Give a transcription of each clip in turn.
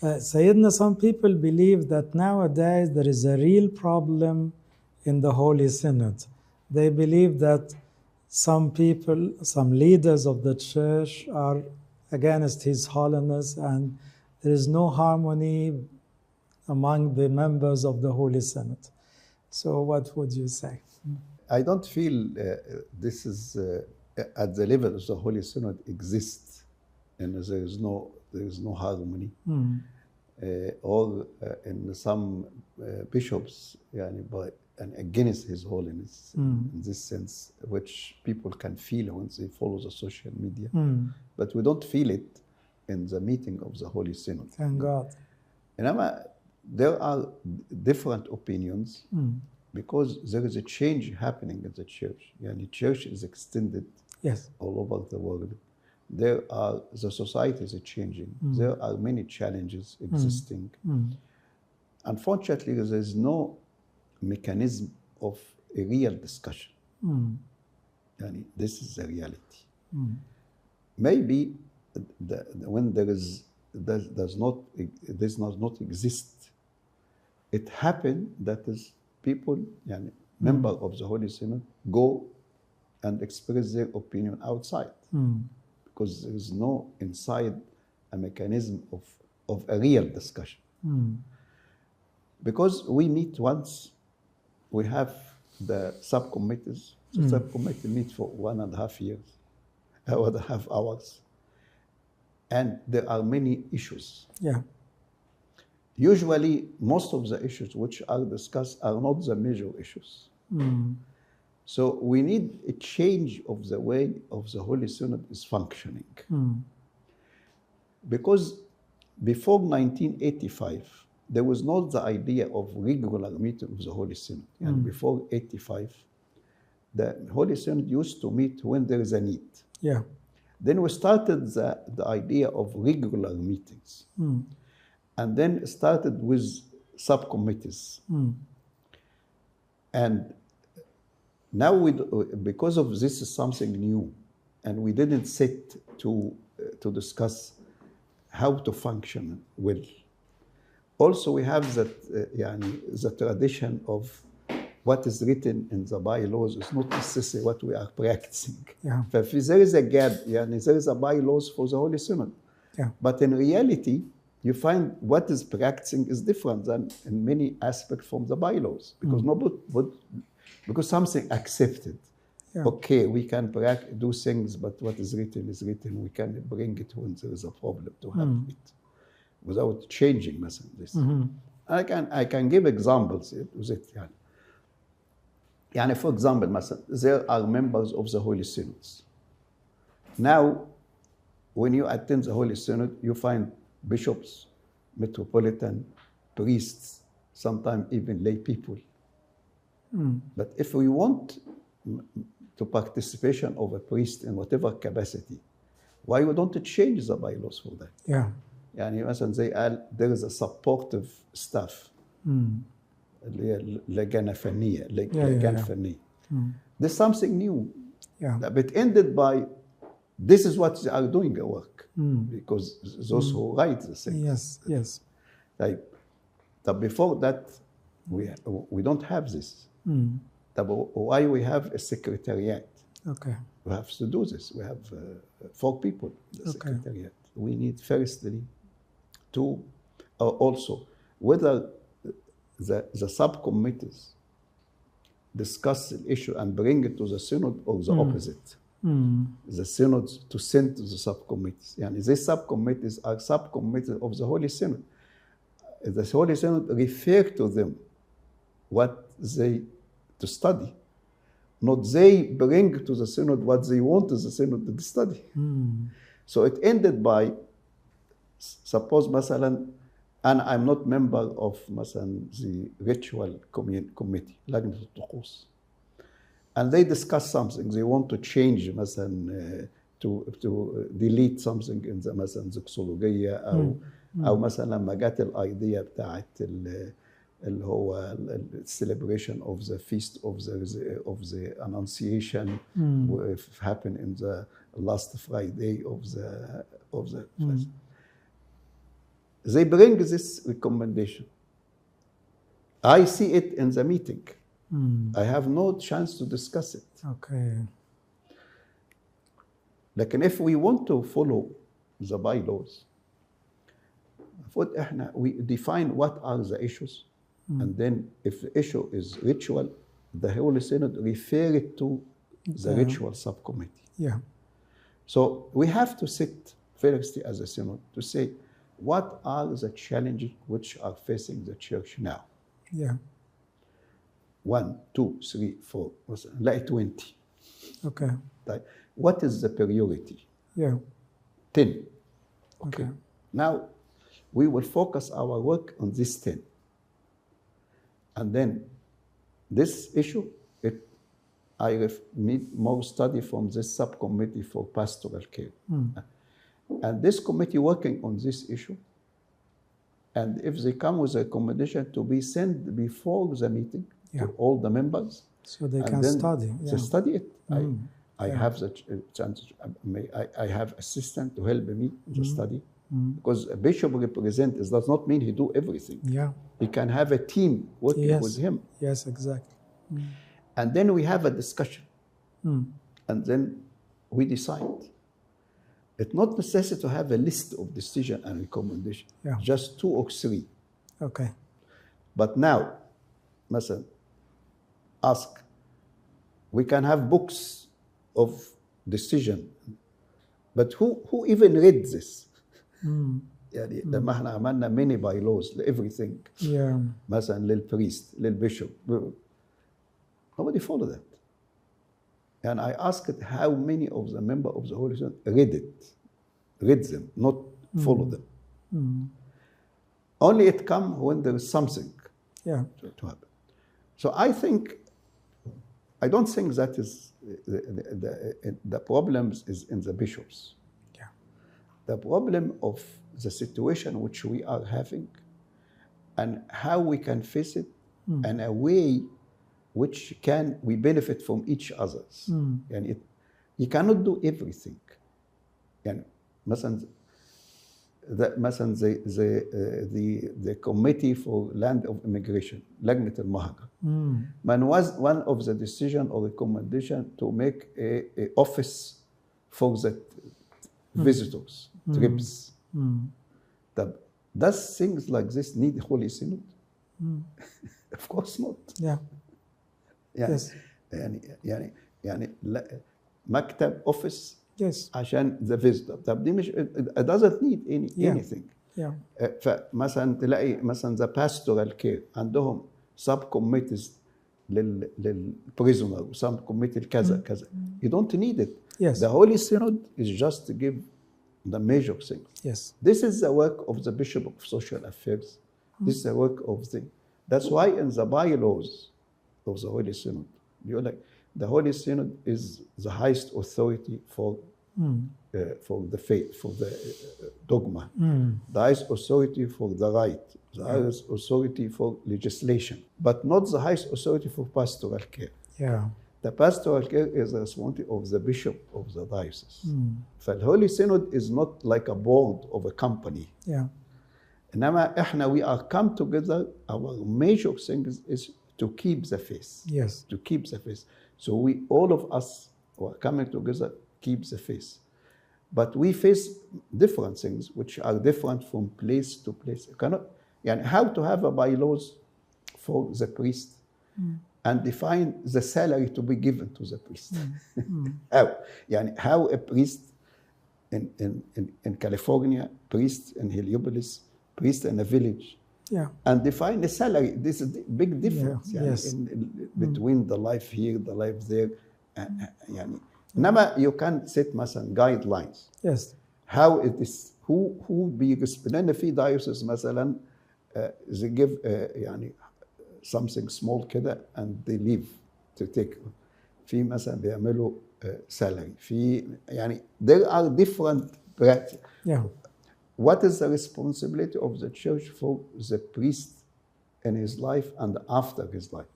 Sayyidina, some people believe that nowadays there is a real problem in the Holy Synod. They believe that some people, some leaders of the church are against His Holiness, and there is no harmony among the members of the Holy Synod. So what would you say? I don't feel this is at the level of the Holy Synod exists, and there is no harmony. Or in some bishops, and against His Holiness in this sense, which people can feel when they follow the social media. But we don't feel it in the meeting of the Holy Synod. Thank God. And there are different opinions because there is a change happening in the church. The church is extended all over the world. The society is changing. There are many challenges existing. Unfortunately, there is no mechanism of a real discussion. This is the reality. Maybe when this does not exist, it happened that is people, member of the Holy Synod, go and express their opinion outside. Because there is no inside a mechanism of a real discussion. Because we meet once, we have the subcommittees. The subcommittee meet for 1.5 years, 1.5 hours. And there are many issues. Usually, most of the issues which are discussed are not the major issues. So we need a change of the way of the Holy Synod is functioning. Because before 1985, there was not the idea of regular meeting of the Holy Synod. And before 85, the Holy Synod used to meet when there is a need. Then we started the idea of regular meetings. And then started with subcommittees. And now, because of this is something new, and we didn't sit to discuss how to function well. Also, we have the tradition of what is written in the bylaws is not necessarily what we are practicing. If there is a gap, there is a bylaws for the Holy Synod. But in reality, you find what is practicing is different than in many aspects from the bylaws, because because something accepted. Okay, we can do things, but what is written is written. We can bring it when there is a problem to have it without changing this. I can give examples with it. For example, there are members of the Holy Synods. Now, when you attend the Holy Synod, you find bishops, Metropolitan, priests, sometimes even lay people. But if we want to participation of a priest in whatever capacity, why we don't change the bylaws for that? There is a supportive staff. لجنة فنية. There's something new. But ended by, this is what they are doing a work. Because those who write the things. Before that, we don't have this. Why we have a secretariat? We have to do this. We have 4 people in the secretariat. We need firstly to also whether the subcommittees discuss the issue and bring it to the synod or the opposite. The synods to send to the subcommittees. These subcommittees are subcommittees of the Holy Synod. The Holy Synod refer to them what they to study. Not they bring to the synod what they want the synod to study. So it ended by, suppose, and I'm not member of the ritual committee, لجنة الطقوس, and they discuss something. They want to change, to delete something in the زكسولوجية أو مثلا لما جت الأيديا بتاعت اللي هو celebration of the feast of the Annunciation, which happened in the last Friday of the fast. they bring this recommendation. I see it in the meeting. I have no chance to discuss it. Okay. لكن if we want to follow the bylaws, we define what are the issues, and then if the issue is ritual, the Holy Synod refer it to the ritual subcommittee. Yeah. So we have to sit firstly as a synod to say, what are the challenges which are facing the church now? Yeah. 1, 2, 3, 4, like 20. Okay. Like, what is the priority? Yeah. 10. Okay. Now, we will focus our work on this 10. And then this issue, I need more study from this subcommittee for pastoral care. And this committee working on this issue, and if they come with a recommendation to be sent before the meeting to all the members, so they can study. They study it. I have the chance. I have assistant to help me to study, because a bishop represents does not mean he do everything. Yeah, he can have a team working with him. Yes, exactly. And then we have a discussion, and then we decide. It's not necessary to have a list of decision and recommendation. Just 2 or 3. Okay. But now, مثلا, ask. We can have books of decision, but who even read this? يعني لما احنا عملنا many bylaws everything. مثلا للpriest, للbishop. Nobody followed that. And I asked how many of the members of the Holy Synod read them, not follow them. Only it comes when there is something to happen. So I don't think that is the problem is in the bishops. The problem of the situation which we are having and how we can face it and a way which we benefit from each others. And you cannot do everything. And مثلا the committee for land of immigration, لجنة المهجر, man was one of the decision or recommendation to make a office for the visitors, trips. Does things like this need Holy Synod? Of course not. يعني مكتب office عشان the visitor. طب دي مش it doesn't need anything. فمثلا تلاقي مثلا the pastoral care عندهم sub committees للprisoner sub committee كذا كذا. You don't need it. The Holy Synod is just to give the major things. This is the work of the Bishop of Social Affairs. This is the work of that's why in the bylaws of the Holy Synod, you're like, the Holy Synod is the highest authority for the faith, for the dogma, the highest authority for the right, the highest authority for legislation, but not the highest authority for pastoral care. The pastoral care is the responsibility of the bishop of the diocese. The Holy Synod is not like a board of a company. إنما إحنا we are come together. Our major thing is to keep the faith. To keep the faith. So all of us who are coming together keep the faith. But we face different things which are different from place to place. You cannot, how to have a bylaws for the priest and define the salary to be given to the priest. How a priest in California, priest in Heliopolis, priest in a village, and define the salary. This is a big difference between the life here, the life there. إنما you can set مثلا guidelines. How it is who لأن في diocese مثلا they give something small كده and they leave to take. في مثلا بيعملوا salary. في there are different. What is the responsibility of the church for the priest in his life and after his life?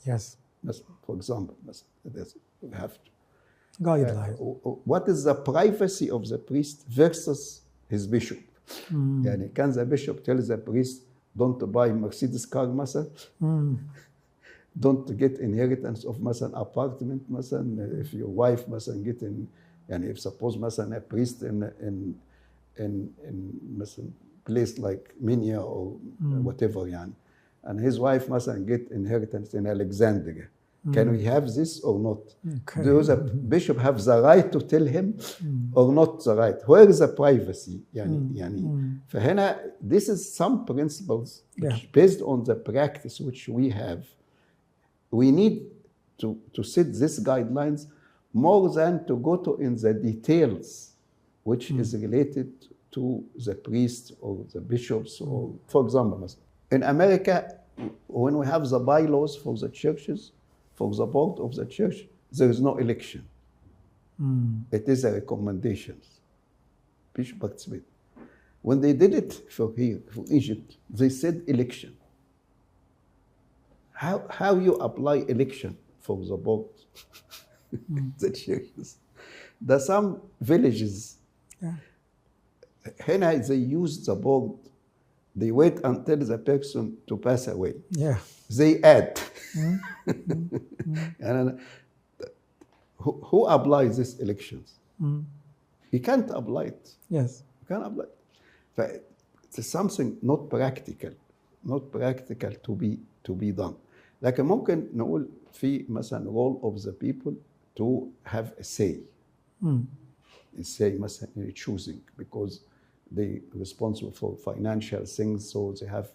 For example, we have to. Guideline. What is the privacy of the priest versus his bishop? يعني كان the bishop tells the priest don't buy Mercedes car مثلا, don't get inheritance of مثلا apartment مثلا, if your wife مثلا get in, يعني if suppose مثلا a priest in مثلا place like Minya or whatever يعني, and his wife مثلا get inheritance in Alexandria. Can we have this or not? Okay. Do the bishop have the right to tell him or not the right? Where is the privacy? يعني فهنا this is some principles which based on the practice which we have, we need to set these guidelines more than to go to in the details which is related to the priests or the bishops or, for example, in America, when we have the bylaws for the churches, for the board of the church, there is no election. It is a recommendation. Bishop participate. When they did it for here, for Egypt, they said election. How you apply election for the board? The churches. There are some villages. Here they use the board. They wait until the person to pass away. Yeah. They add. And who applies these elections? You can't apply it. Yes. You can't apply it. It's something not practical to be done. لكن ممكن نقول في مثلا role of the people to have a say. A say مثلا in choosing, because they responsible for financial things, so they have,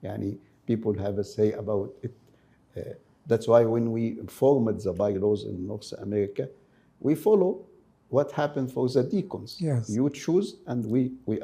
يعني people have a say about it. That's why when we formed the bylaws in North America, we follow what happened for the deacons. Yes. You choose and we